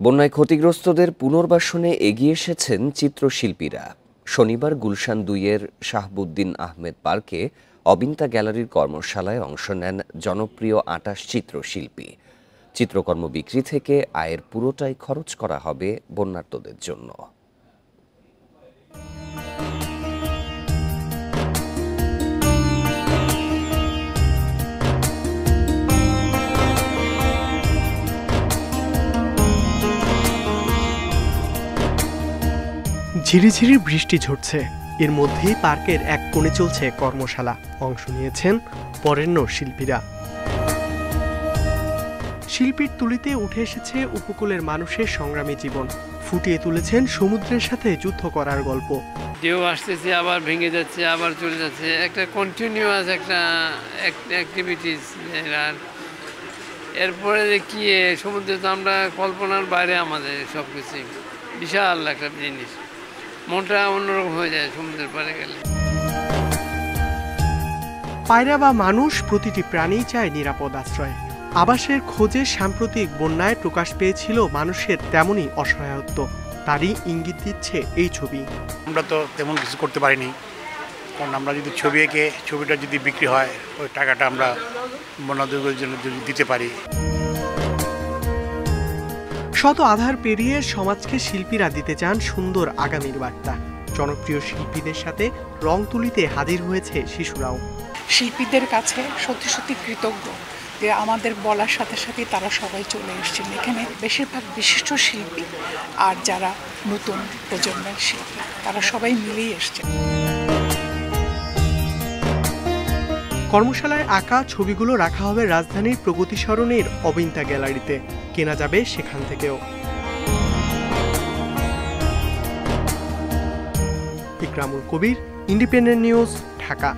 বন্যায় ক্ষতিগ্রস্তদের পুনর্বাসনে এগিয়ে এসেছেন চিত্রশিল্পীরা। শনিবার গুলশান ২-এর শাহাবুদ্দিন আহমেদ পার্কে অবিন্তা গ্যালারির কর্মশালায় অংশ নেন জনপ্রিয় ২৮ চিত্রশিল্পী। চিত্রকর্ম বিক্রি থেকে আয়ের পুরোটাই খরচ করা হবে বন্যার্তদের জন্য। ঝিরিঝিরি বৃষ্টি ঝরছে, এর মধ্যেই পার্কের এক কোণে চলছে কর্মশালা। অংশ নিয়েছেন বরেণ্য শিল্পীরা। শিল্পীর তুলিতে উঠে এসেছে উপকূলের মানুষের সংগ্রামী জীবন, ফুটিয়ে তুলেছেন সমুদ্রের সাথে যুদ্ধ করার গল্প। ঢেউ আসতেছে, আবার ভেঙে যাচ্ছে, আবার চলে যাচ্ছে, একটা কন্টিনিউয়াস একটা অ্যাক্টিভিটিস। আর এরপরে যে কি সমুদ্রে তো আমরা কল্পনার বাইরে, আমাদের সব কিছুই বিশাল একটা জিনিস। মনটা অন্যরকম হয়ে যায় সমুদ্রের পাড়ে গেলে। পায়রা বা মানুষ, প্রতিটি প্রাণী চায় নিরাপদ আশ্রয়। আবাসের খোঁজে সাম্প্রতিক বন্যায় প্রকাশ পেয়েছিল মানুষের তেমনই অসহায়ত্ব, তারই ইঙ্গিত দিচ্ছে এই ছবি। আমরা তো তেমন কিছু করতে পারিনি, কারণ আমরা যদি ছবি এঁকে ছবিটা যদি বিক্রি হয়, ওই টাকাটা আমরা বন্যাদুর্গতের জন্য যদি দিতে পারি। শত আধার পেরিয়ে সমাজকে শিল্পীরা দিতে চান সুন্দর আগামীর বার্তা। জনপ্রিয় শিল্পীদের সাথে রং তুলিতে হাজির হয়েছে শিশুরাও। শিল্পীদের কাছে সত্যি সত্যি কৃতজ্ঞ যে আমাদের বলার সাথে সাথে তারা সবাই চলে এসেছেন এখানে। বেশিরভাগ বিশিষ্ট শিল্পী আর যারা নতুন প্রজন্মের শিল্পী, তারা সবাই মিলেই এসছেন। কর্মশালায় আঁকা ছবিগুলো রাখা হবে রাজধানীর প্রগতি সরণির অবিন্তা গ্যালারিতে, কেনা যাবে সেখান থেকেও। ইকরামুল কবির, ইন্ডিপেন্ডেন্ট নিউজ, ঢাকা।